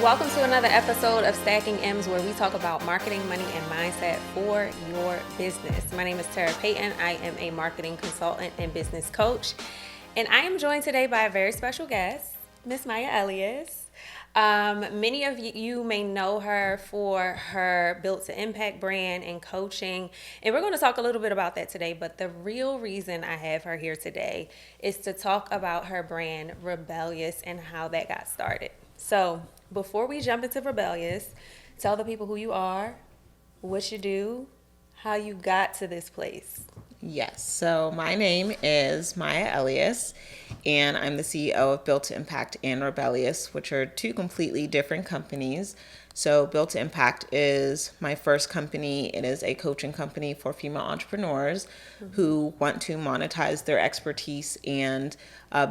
Welcome to another episode of Stacking M's, where we talk about marketing, money, and mindset for your business. My name is Tara Payton. I am a marketing consultant and business coach, and I am joined today by a very special guest, Miss Maya Elious. Many of you may know her for her Built to Impact brand and coaching, and we're going to talk a little bit about that today. But the real reason I have her here today is to talk about her brand, Rebellious, and how that got started. So before we jump into Rebellious, tell the people who you are, what you do, how you got to this place. Yes, so my name is Maya Elious, and I'm the CEO of Built to Impact and Rebellious, which are two completely different companies. So Built to Impact is my first company. It is a coaching company for female entrepreneurs who want to monetize their expertise and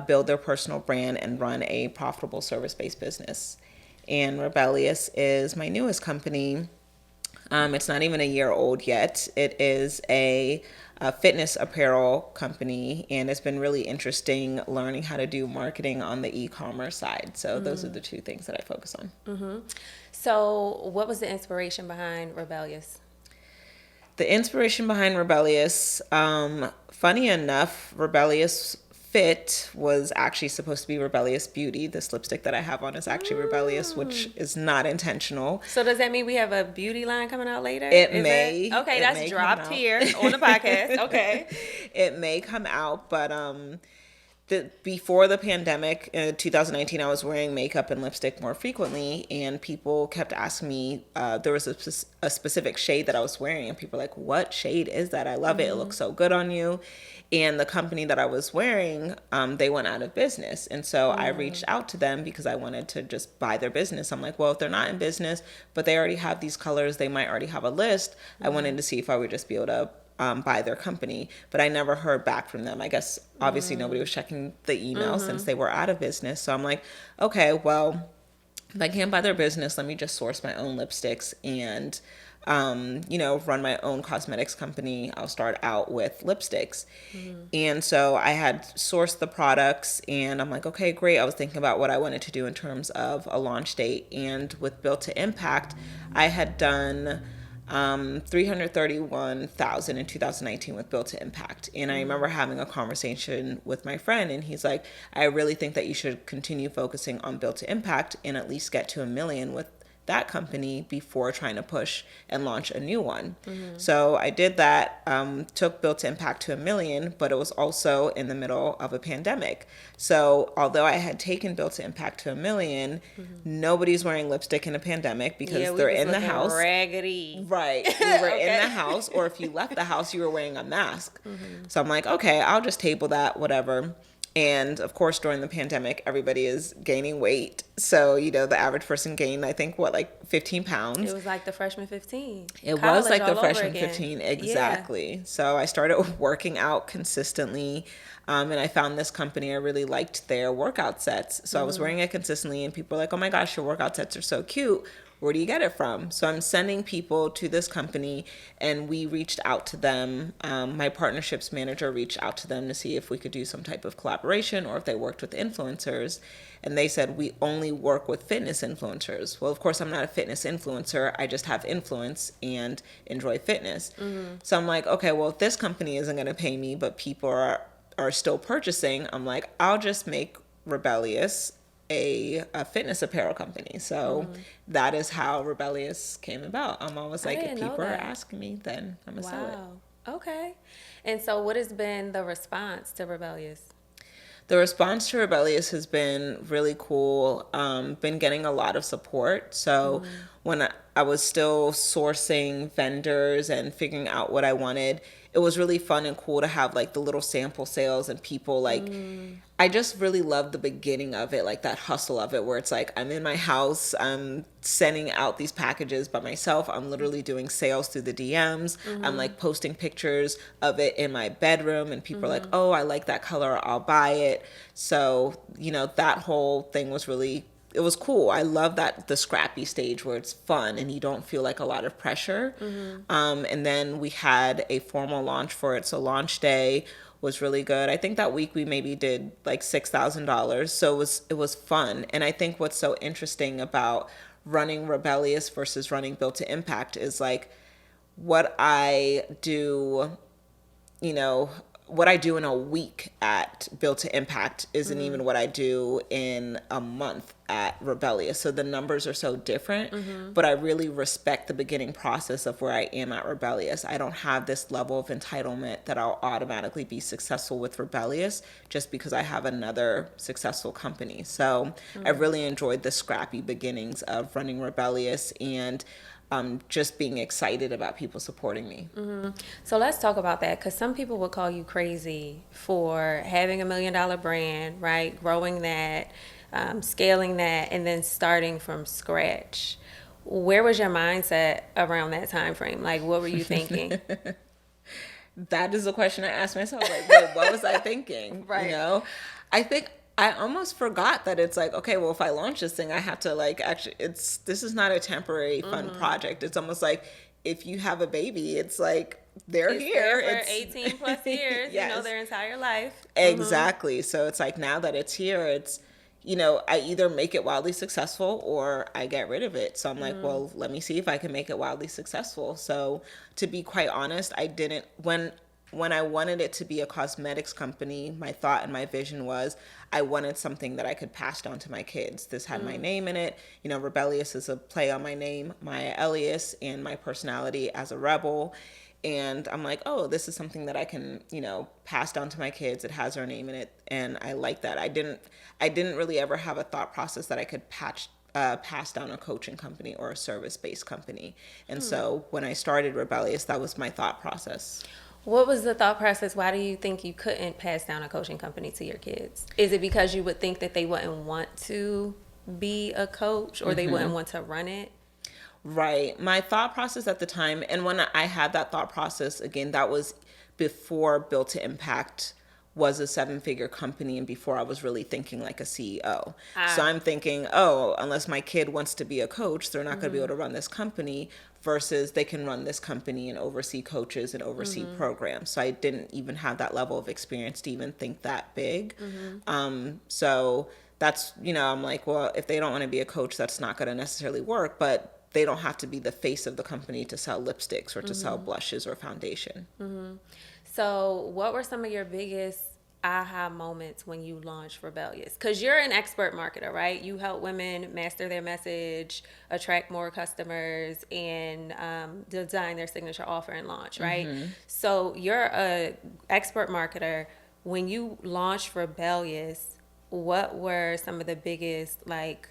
build their personal brand and run a profitable service-based business. And Rebellious is my newest company. It's not even a year old yet. It is a fitness apparel company, and it's been really interesting learning how to do marketing on the e-commerce side. So those are the two things that I focus on. So what was the inspiration behind Rebellious? The inspiration behind Rebellious, funny enough, Rebellious Fit was actually supposed to be Rebellious Beauty. This lipstick that I have on is actually Rebellious, which is not intentional. So does that mean we have a beauty line coming out later? It may. Okay, it that's may dropped here on the podcast. Okay. It may come out, but before the pandemic in 2019, I was wearing makeup and lipstick more frequently, and people kept asking me, there was a specific shade that I was wearing, and people were like, what shade is that? I love it. It looks so good on you. And the company that I was wearing, they went out of business. And so I reached out to them because I wanted to just buy their business. I'm like, well, if they're not in business, but they already have these colors, they might already have a list. I wanted to see if I would just be able to by their company, but I never heard back from them. I guess obviously nobody was checking the email since they were out of business. So I'm like, okay, well, if I can't buy their business, let me just source my own lipsticks and run my own cosmetics company. I'll start out with lipsticks. And so I had sourced the products, and I'm like, okay, great. I was thinking about what I wanted to do in terms of a launch date. And with Built to Impact, I had done 331,000 in 2019 with Built to Impact. And I remember having a conversation with my friend, and he's like, I really think that you should continue focusing on Built to Impact and at least get to 1 million with that company before trying to push and launch a new one. So I did that, took Built to Impact to 1 million, but it was also in the middle of a pandemic. So although I had taken Built to Impact to 1 million, nobody's wearing lipstick in a pandemic because they're in the house. Raggedy. Right. We were in the house, or if you left the house, you were wearing a mask. So I'm like, okay, I'll just table that, whatever. And of course, during the pandemic, everybody is gaining weight. So, the average person gained, I think, 15 pounds. It was like the freshman 15. It was like the freshman 15. Exactly. Yeah. So I started working out consistently. And I found this company, I really liked their workout sets. So I was wearing it consistently, and people were like, oh my gosh, your workout sets are so cute. Where do you get it from? So I'm sending people to this company, and we reached out to them. My partnerships manager reached out to them to see if we could do some type of collaboration or if they worked with influencers. And they said, we only work with fitness influencers. Well, of course, I'm not a fitness influencer. I just have influence and enjoy fitness. So I'm like, okay, well, if this company isn't going to pay me, but people are still purchasing, I'm like, I'll just make Rebellious a fitness apparel company. So that is how Rebellious came about. I'm always like, if people are asking me, then I'm gonna sell it. Okay. And so what has been the response to Rebellious? The response to Rebellious has been really cool. Been getting a lot of support. So when I was still sourcing vendors and figuring out what I wanted, it was really fun and cool to have like the little sample sales and people like, I just really love the beginning of it, like that hustle of it where it's like, I'm in my house, I'm sending out these packages by myself. I'm literally doing sales through the DMs. I'm like posting pictures of it in my bedroom, and people are like, oh, I like that color, I'll buy it. So, that whole thing was really, it was cool. I love that the scrappy stage where it's fun and you don't feel like a lot of pressure. And then we had a formal launch for it. So launch day was really good. I think that week we maybe did like $6,000. So it was fun. And I think what's so interesting about running Rebellious versus running Built to Impact is like what I do, you know, what I do in a week at Built to Impact isn't even what I do in a month at Rebellious. So the numbers are so different, but I really respect the beginning process of where I am at Rebellious. I don't have this level of entitlement that I'll automatically be successful with Rebellious just because I have another successful company. So I really enjoyed the scrappy beginnings of running Rebellious and just being excited about people supporting me. So let's talk about that, because some people would call you crazy for having $1 million brand, right? Growing that, scaling that, and then starting from scratch. Where was your mindset around that time frame? Like, what were you thinking? That is a question I asked myself. Like, wait, what was I thinking? Right. You know, I think I almost forgot that it's like, okay, well, if I launch this thing, I have to like actually, this is not a temporary fun project. It's almost like if you have a baby, it's like they're here. There for 18 plus years, Yes. you know, their entire life. Exactly. So it's like now that it's here, it's, you know, I either make it wildly successful or I get rid of it. So I'm like, well, let me see if I can make it wildly successful. So to be quite honest, I didn't, when I wanted it to be a cosmetics company, my thought and my vision was I wanted something that I could pass down to my kids. This had my name in it. You know, Rebellious is a play on my name, Maya Elious, and my personality as a rebel. And I'm like, oh, this is something that I can, you know, pass down to my kids. It has our name in it. And I like that. I didn't really ever have a thought process that I could pass down a coaching company or a service-based company. And so when I started Rebellious, that was my thought process. What was the thought process? Why do you think you couldn't pass down a coaching company to your kids? Is it because you would think that they wouldn't want to be a coach or they wouldn't want to run it? Right. My thought process at the time, and when I had that thought process, again, that was before Built to Impact was a 7-figure company and before I was really thinking like a CEO. So I'm thinking, oh, unless my kid wants to be a coach, they're not going to be able to run this company, versus they can run this company and oversee coaches and oversee programs. So I didn't even have that level of experience to even think that big. So that's, you know, I'm like, well, if they don't want to be a coach, that's not going to necessarily work, but they don't have to be the face of the company to sell lipsticks or to sell blushes or foundation. So what were some of your biggest aha moments when you launched Rebellious? Because you're an expert marketer, right? You help women master their message, attract more customers, and design their signature offer and launch, right? So you're a expert marketer. When you launched Rebellious, what were some of the biggest, like,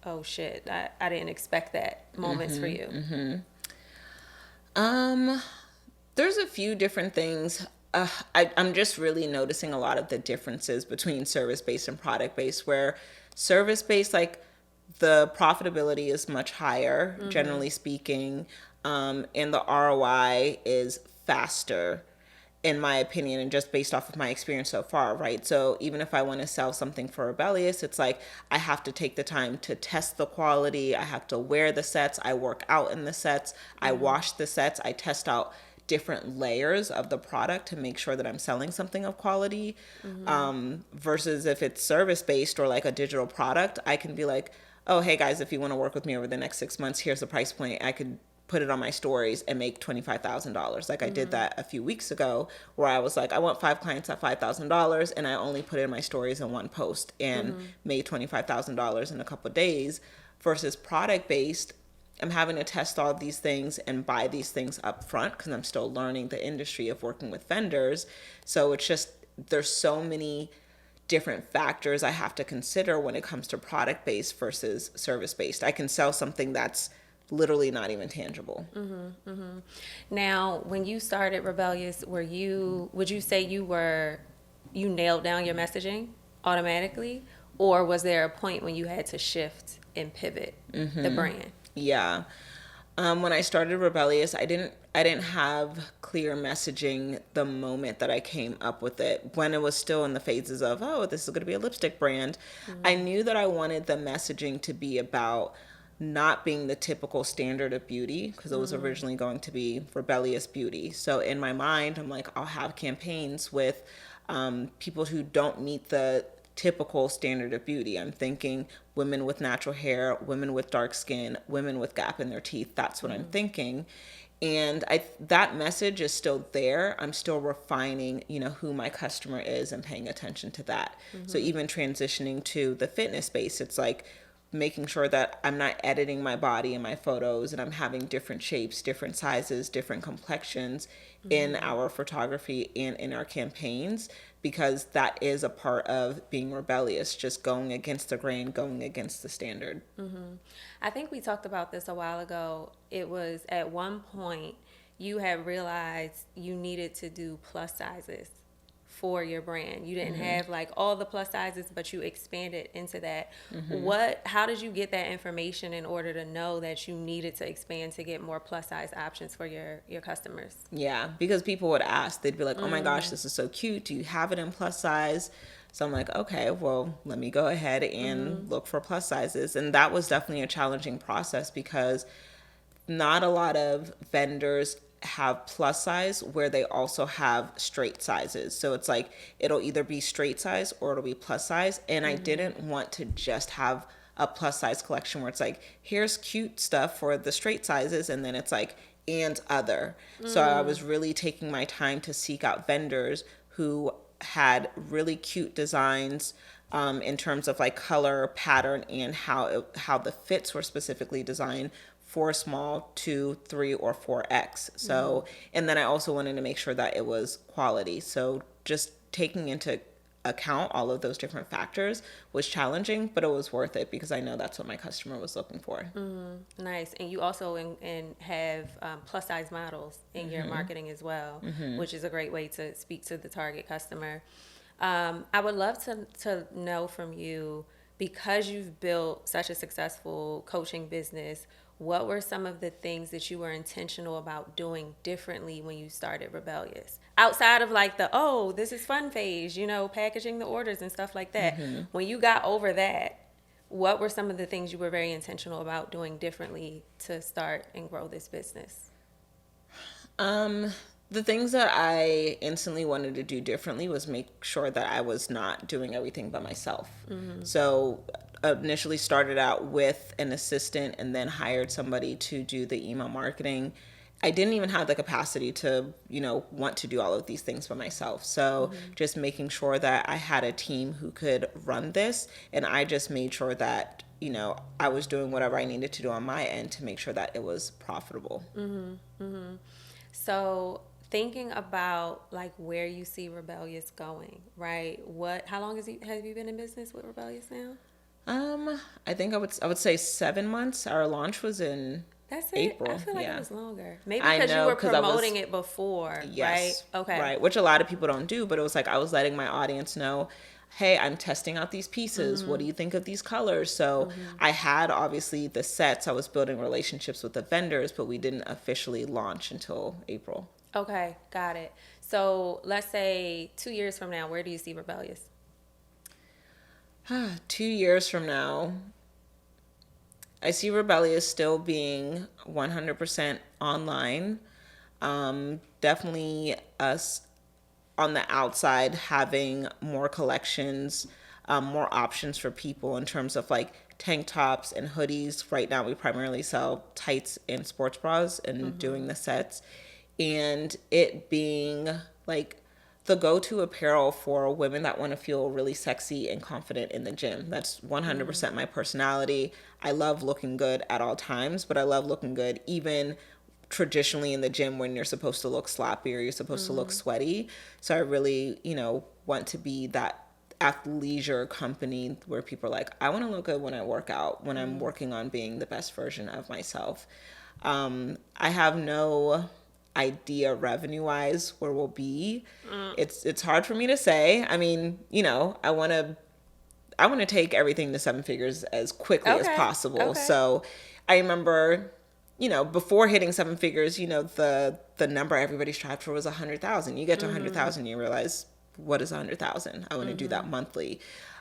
oh shit, I didn't expect that moments for you? There's a few different things. I'm just really noticing a lot of the differences between service-based and product-based, where service-based, like the profitability is much higher, generally speaking, and the ROI is faster, in my opinion, and just based off of my experience so far, right? So even if I want to sell something for Rebellious, it's like I have to take the time to test the quality. I have to wear the sets. I work out in the sets. I wash the sets. I test out different layers of the product to make sure that I'm selling something of quality. Versus if it's service-based or like a digital product, I can be like, oh, hey guys, if you want to work with me over the next 6 months, here's the price point. I could put it on my stories and make $25,000. Like I did that a few weeks ago where I was like, I want 5 clients at $5,000, and I only put it in my stories in one post and made $25,000 in a couple of days. Versus product-based, I'm having to test all of these things and buy these things up front because I'm still learning the industry of working with vendors. So it's just, there's so many different factors I have to consider when it comes to product-based versus service-based. I can sell something that's literally not even tangible. Now, when you started Rebellious, would you say you nailed down your messaging automatically, or was there a point when you had to shift and pivot the brand? Yeah. When I started Rebellious, I didn't have clear messaging the moment that I came up with it. When it was still in the phases of, oh, this is going to be a lipstick brand, I knew that I wanted the messaging to be about not being the typical standard of beauty, because it was originally going to be rebellious beauty. So in my mind, I'm like, I'll have campaigns with people who don't meet the typical standard of beauty. I'm thinking women with natural hair, women with dark skin, women with gap in their teeth. That's what I'm thinking. And that message is still there. I'm still refining, who my customer is and paying attention to that. So even transitioning to the fitness space, it's like making sure that I'm not editing my body in my photos, and I'm having different shapes, different sizes, different complexions in our photography and in our campaigns, because that is a part of being rebellious, just going against the grain, going against the standard. I think we talked about this a while ago. It was at one point you had realized you needed to do plus sizes for your brand. You didn't have like all the plus sizes, but you expanded into that. How did you get that information in order to know that you needed to expand to get more plus size options for your customers? Yeah, because people would ask, they'd be like, oh my gosh, this is so cute. Do you have it in plus size? So I'm like, okay, well, let me go ahead and look for plus sizes. And that was definitely a challenging process, because not a lot of vendors have plus size where they also have straight sizes. So it's like, it'll either be straight size or it'll be plus size. And I didn't want to just have a plus size collection where it's like, here's cute stuff for the straight sizes, and then it's like, and other. So I was really taking my time to seek out vendors who had really cute designs in terms of like color, pattern, and how the fits were specifically designed for small, 2, 3, or 4X. So, and then I also wanted to make sure that it was quality. So just taking into account all of those different factors was challenging, but it was worth it, because I know that's what my customer was looking for. Nice. And you also have plus size models in your marketing as well, which is a great way to speak to the target customer. I would love to know from you, because you've built such a successful coaching business, what were some of the things that you were intentional about doing differently when you started Rebellious? Outside of like this is fun phase, packaging the orders and stuff like that. When you got over that, what were some of the things you were very intentional about doing differently to start and grow this business? The things that I instantly wanted to do differently was make sure that I was not doing everything by myself. So initially started out with an assistant and then hired somebody to do the email marketing. I didn't even have the capacity to, want to do all of these things by myself. So just making sure that I had a team who could run this, and I just made sure that, I was doing whatever I needed to do on my end to make sure that it was profitable. So thinking about like where you see Rebellious going, right? How long have you been in business with Rebellious now? I think I would say 7 months. Our launch was in That's it? April. I feel like it was longer. Maybe I because you know, were 'cause I was- promoting it before, Yes. right? Okay. Right, which a lot of people don't do, but it was like I was letting my audience know, hey, I'm testing out these pieces. What do you think of these colors? So I had obviously the sets. I was building relationships with the vendors, but we didn't officially launch until April. Okay, got it. So let's say 2 years from now, where do you see Rebellious? 2 years from now, I see Rebellious still being 100% online. Definitely us on the outside having more collections, more options for people in terms of like tank tops and hoodies. Right now, we primarily sell tights and sports bras and doing the sets. And it being like the go-to apparel for women that want to feel really sexy and confident in the gym. That's 100% my personality. I love looking good at all times, but I love looking good even traditionally in the gym when you're supposed to look sloppy or you're supposed to look sweaty. So I really, want to be that athleisure company where people are like, I want to look good when I work out, when I'm working on being the best version of myself. I have no idea revenue wise where we'll be. It's hard for me to say. I mean, I want to take everything to 7 figures as quickly as possible. Okay. So I remember, before hitting 7 figures, the number everybody strived for was 100,000. You get to 100,000, you realize what is 100,000? I want to do that monthly.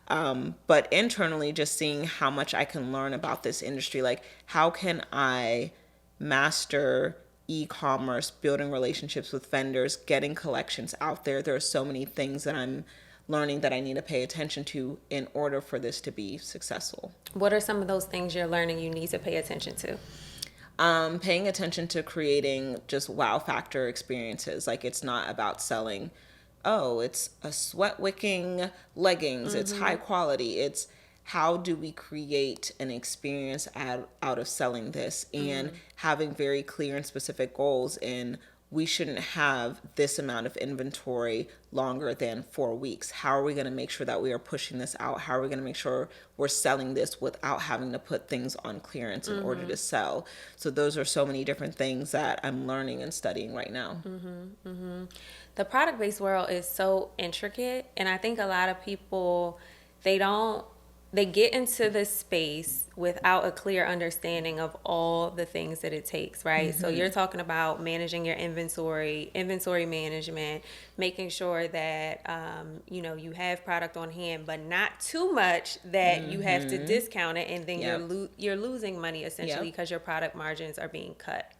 But internally, just seeing how much I can learn about this industry. Like, how can I master e-commerce, building relationships with vendors, getting collections out there? There are so many things that I'm learning that I need to pay attention to in order for this to be successful. What are some of those things you're learning you need to pay attention to? Paying attention to creating just wow factor experiences. Like, it's not about selling, oh, it's a sweat wicking leggings, it's high quality. It's how do we create an experience out of selling this, and having very clear and specific goals in, we shouldn't have this amount of inventory longer than 4 weeks. How are we going to make sure that we are pushing this out? How are we going to make sure we're selling this without having to put things on clearance in order to sell? So those are so many different things that I'm learning and studying right now. The product-based world is so intricate, and I think a lot of people, they get into this space without a clear understanding of all the things that it takes, right? So you're talking about managing your inventory management, making sure that, you have product on hand, but not too much that you have to discount it, and then you're losing money essentially because your product margins are being cut.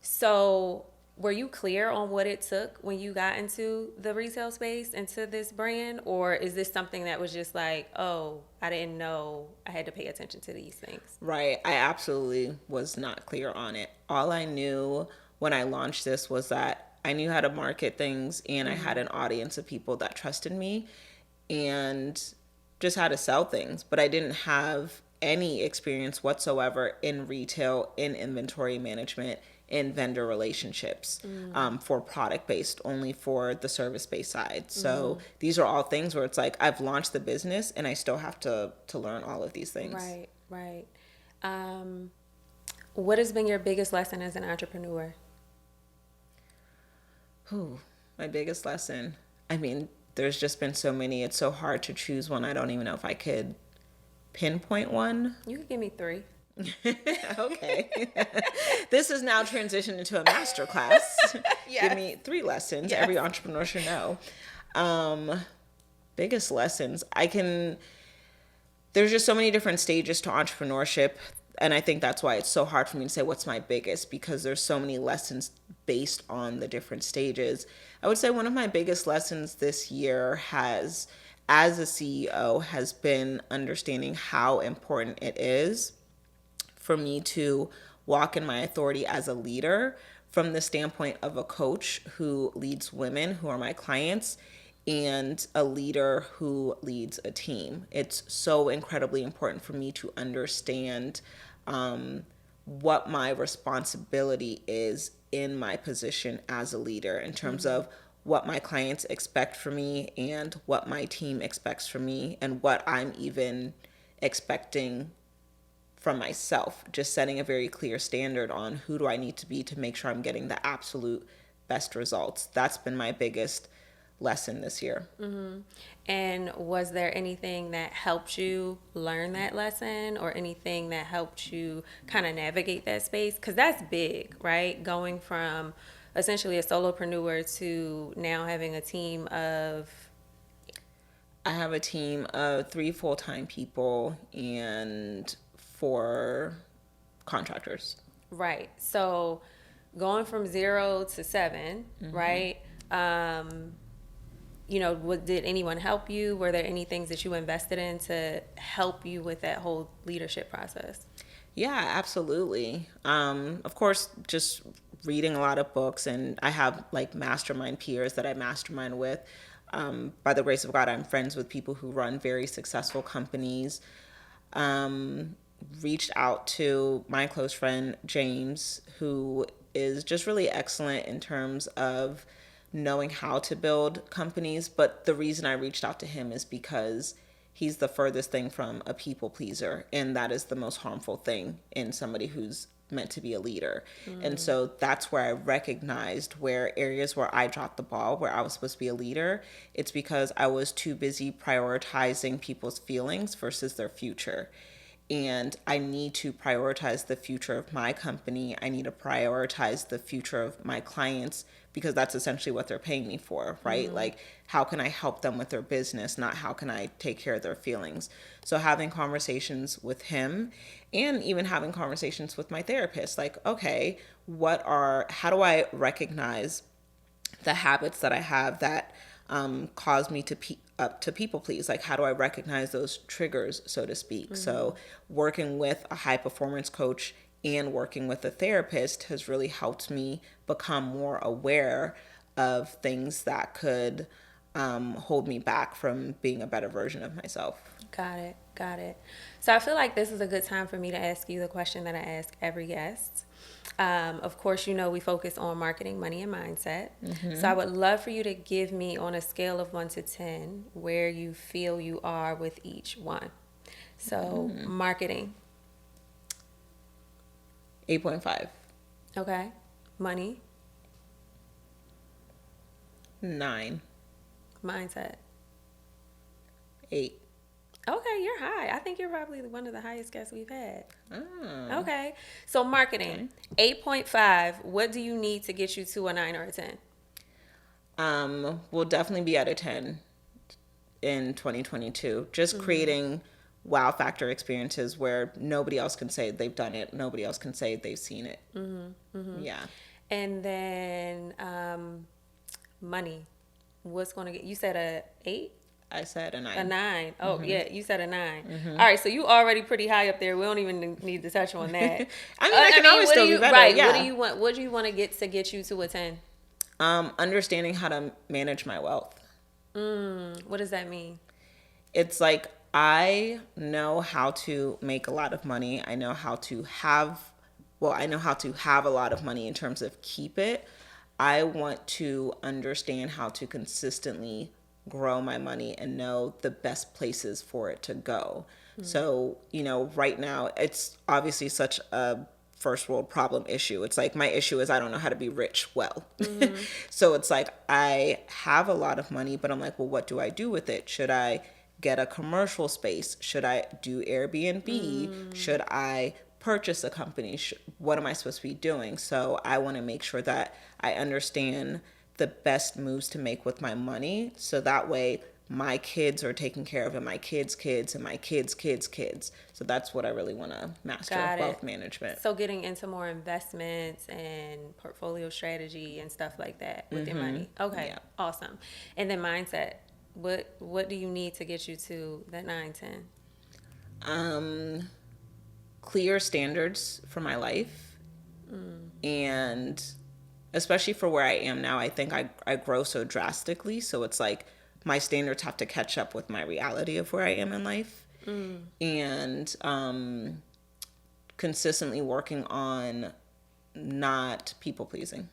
So were you clear on what it took when you got into the retail space, into this brand? Or is this something that was just like, oh, I didn't know I had to pay attention to these things? Right. I absolutely was not clear on it. All I knew when I launched this was that I knew how to market things, and I had an audience of people that trusted me and just how to sell things. But I didn't have any experience whatsoever in retail, in inventory management, in vendor relationships, for product based, only for the service based side. So these are all things where it's like, I've launched the business and I still have to learn all of these things. Right. What has been your biggest lesson as an entrepreneur? My biggest lesson. I mean, there's just been so many. It's so hard to choose one. I don't even know if I could pinpoint one. You could give me 3. Okay. This is now transitioned into a master class. Give me 3 lessons every entrepreneur should know. Biggest lessons. There's just so many different stages to entrepreneurship. And I think that's why it's so hard for me to say what's my biggest, because there's so many lessons based on the different stages. I would say one of my biggest lessons this year as a CEO, has been understanding how important it is for me to walk in my authority as a leader from the standpoint of a coach who leads women who are my clients, and a leader who leads a team. It's so incredibly important for me to understand what my responsibility is in my position as a leader, in terms of what my clients expect from me and what my team expects from me, and what I'm even expecting from myself. Just setting a very clear standard on who do I need to be to make sure I'm getting the absolute best results. That's been my biggest lesson this year. And was there anything that helped you learn that lesson, or anything that helped you kind of navigate that space? Because that's big, right? Going from essentially a solopreneur to now having a team of... I have a team of 3 full-time people and 4 contractors. Right. So going from 0 to 7, right? Did anyone help you? Were there any things that you invested in to help you with that whole leadership process? Yeah, absolutely. Of course, just reading a lot of books, and I have like mastermind peers that I mastermind with. By the grace of God, I'm friends with people who run very successful companies. Reached out to my close friend, James, who is just really excellent in terms of knowing how to build companies. But the reason I reached out to him is because he's the furthest thing from a people pleaser. And that is the most harmful thing in somebody who's meant to be a leader. And so that's where I recognized where areas where I dropped the ball, where I was supposed to be a leader. It's because I was too busy prioritizing people's feelings versus their future. and I need to prioritize the future of my company. I need to prioritize the future of my clients because that's essentially what they're paying me for, right? Like, how can I help them with their business, not how can I take care of their feelings? So having conversations with him and even having conversations with my therapist, like, okay, how do I recognize the habits that I have that cause me to people please? Like, how do I recognize those triggers, so to speak? So working with a high performance coach and working with a therapist has really helped me become more aware of things that could hold me back from being a better version of myself. Got it. Got it. So I feel like this is a good time for me to ask you the question that I ask every guest. Of course, you know, we focus on marketing, money, and mindset. So I would love for you to give me, on a scale of 1 to 10, where you feel you are with each one. So marketing. 8.5. Okay. Money. 9. Mindset. 8. Okay, you're high. I think you're probably one of the highest guests we've had. Oh. Okay. So marketing, 8.5. What do you need to get you to a 9 or a 10? We'll definitely be at a 10 in 2022. Just creating wow factor experiences where nobody else can say they've done it. Nobody else can say they've seen it. Yeah. And then money. What's going to get, you said a 8? I said a 9. A 9. Oh, yeah, you said a 9. All right, so you already pretty high up there. We don't even need to touch on that. I can always still be better. Right, yeah. What do you want to get you to a 10? Understanding how to manage my wealth. What does that mean? It's like, I know how to make a lot of money. I know how to have a lot of money in terms of keep it. I want to understand how to consistently grow my money and know the best places for it to go. So, you know, right now it's obviously such a first world problem issue. It's like, my issue is I don't know how to be rich well. So it's like, I have a lot of money, but I'm like, well, what do I do with it? Should I get a commercial space? Should I do Airbnb? Should I purchase a company? What am I supposed to be doing? So I want to make sure that I understand the best moves to make with my money, so that way my kids are taken care of, and my kids' kids, and my kids' kids' kids. So that's what I really want to master, wealth management. So getting into more investments and portfolio strategy and stuff like that with your money. Okay, Yeah. Awesome. And then mindset. What do you need to get you to that 9, 10? Clear standards for my life, and especially for where I am now, I think I grow so drastically. So it's like, my standards have to catch up with my reality of where I am in life. And consistently working on not people pleasing.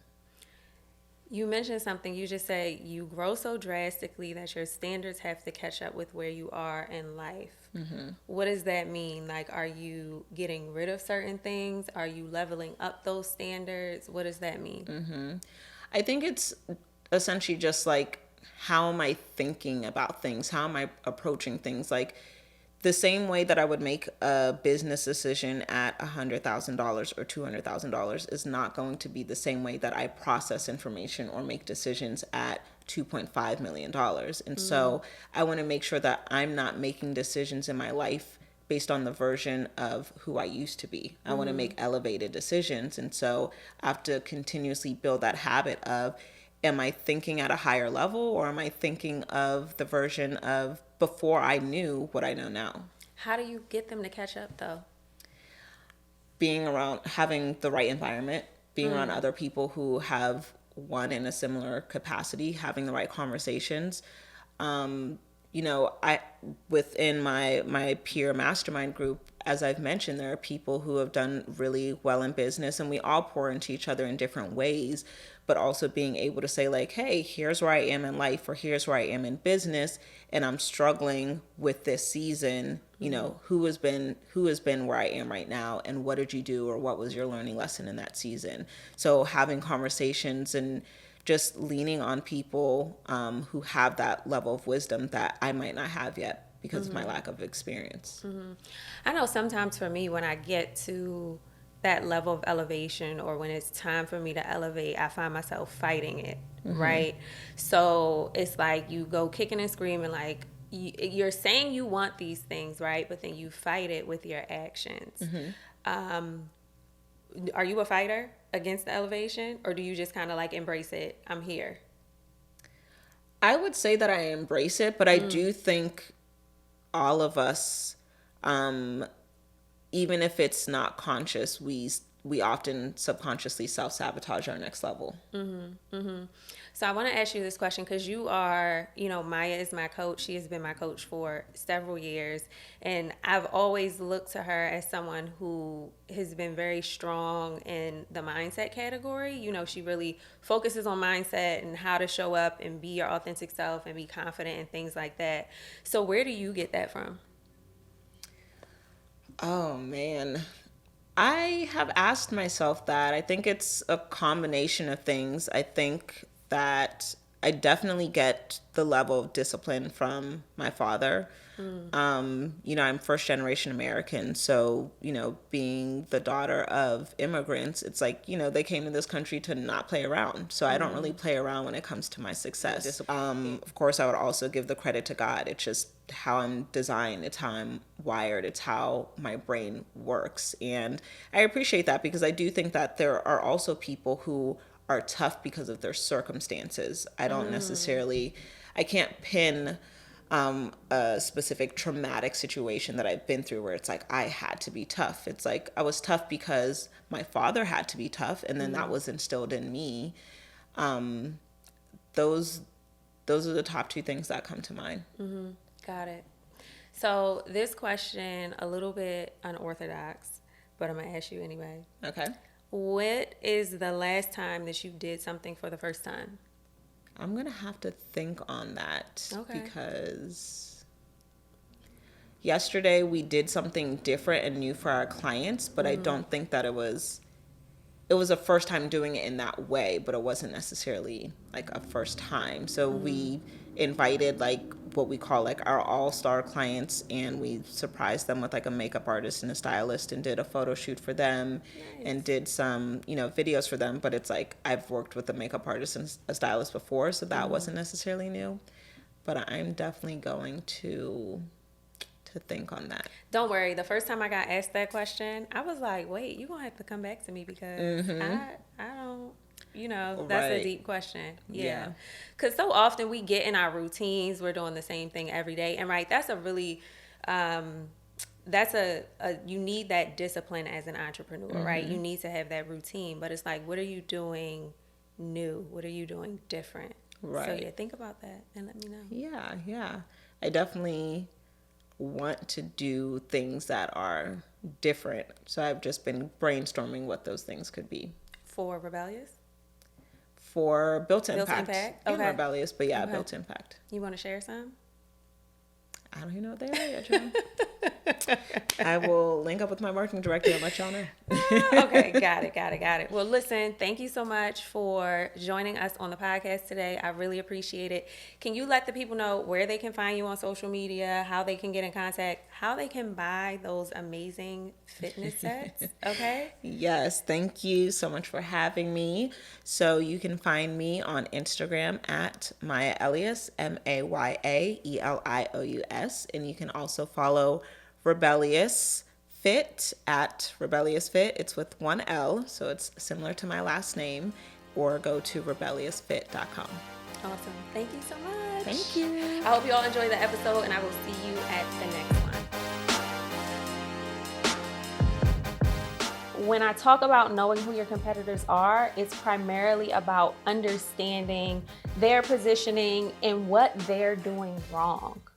You mentioned something. You just said you grow so drastically that your standards have to catch up with where you are in life. What does that mean? Like, are you getting rid of certain things? Are you leveling up those standards? What does that mean? I think it's essentially just like, how am I thinking about things? How am I approaching things? Like, the same way that I would make a business decision at $100,000 or $200,000 is not going to be the same way that I process information or make decisions at $2.5 million. And so I want to make sure that I'm not making decisions in my life based on the version of who I used to be. I want to make elevated decisions. And so I have to continuously build that habit of, am I thinking at a higher level, or am I thinking of the version of before I knew what I know now? How do you get them to catch up, though? Being around, having the right environment, being around other people who have won in a similar capacity, having the right conversations. You know, within my peer mastermind group, as I've mentioned, there are people who have done really well in business, and we all pour into each other in different ways, but also being able to say, like, hey, here's where I am in life, or here's where I am in business, and I'm struggling with this season. You know, who has been where I am right now, and what did you do, or what was your learning lesson in that season? So having conversations and just leaning on people who have that level of wisdom that I might not have yet, because of my lack of experience. I know sometimes for me, when I get to that level of elevation, or when it's time for me to elevate, I find myself fighting it, right? So it's like you go kicking and screaming, like you're saying you want these things, right? But then you fight it with your actions. Are you a fighter against the elevation, or do you just kind of like embrace it? I'm here. I would say that I embrace it, but I do think all of us, even if it's not conscious, we often subconsciously self-sabotage our next level. So I want to ask you this question, because you are, Maya is my coach. She has been my coach for several years. And I've always looked to her as someone who has been very strong in the mindset category. She really focuses on mindset and how to show up and be your authentic self and be confident and things like that. So where do you get that from? Oh, man. I have asked myself that. I think it's a combination of things. I think that I definitely get the level of discipline from my father. I'm first generation American. So, being the daughter of immigrants, it's like, they came to this country to not play around. So I don't really play around when it comes to my success. Of course, I would also give the credit to God. It's just how I'm designed. It's how I'm wired. It's how my brain works. And I appreciate that, because I do think that there are also people who are tough because of their circumstances. I don't necessarily, I can't pin a specific traumatic situation that I've been through where it's like I had to be tough. It's like I was tough because my father had to be tough, and then that was instilled in me. Those are the top two things that come to mind. Got it. So this question, a little bit unorthodox, but I'm gonna ask you anyway. Okay. What is the last time that you did something for the first time? I'm going to have to think on that. Okay. Because yesterday we did something different and new for our clients, but I don't think that it was a first time doing it in that way, but it wasn't necessarily like a first time. So we invited like what we call like our all-star clients, and we surprised them with like a makeup artist and a stylist, and did a photo shoot for them. Nice. And did some, videos for them. But it's like I've worked with a makeup artist and a stylist before, so that wasn't necessarily new. But I'm definitely going to think on that. Don't worry. The first time I got asked that question, I was like, wait, you're going to have to come back to me, because I don't, that's a deep question. Yeah. Because so often we get in our routines, we're doing the same thing every day. And that's a really, you need that discipline as an entrepreneur, right? You need to have that routine, but it's like, what are you doing new? What are you doing different? Right. So think about that and let me know. Yeah. I definitely want to do things that are different. So I've just been brainstorming what those things could be. For Rebellious? For Built Impact. Built Impact? Okay. Rebellious, but yeah, okay. Built Impact. You want to share some? I don't even know what they are yet, John. I will link up with my marketing director and let y'all know. Okay, got it. Well, listen, thank you so much for joining us on the podcast today. I really appreciate it. Can you let the people know where they can find you on social media, how they can get in contact, how they can buy those amazing fitness sets? Okay? Yes, thank you so much for having me. So you can find me on Instagram at Maya Elious, MayaElious, and you can also follow Rebellious Fit at Rebellious Fit. It's with one L, so it's similar to my last name, or go to rebelliousfit.com. Awesome. Thank you so much. Thank you. I hope you all enjoyed the episode, and I will see you at the next one. When I talk about knowing who your competitors are, it's primarily about understanding their positioning and what they're doing wrong.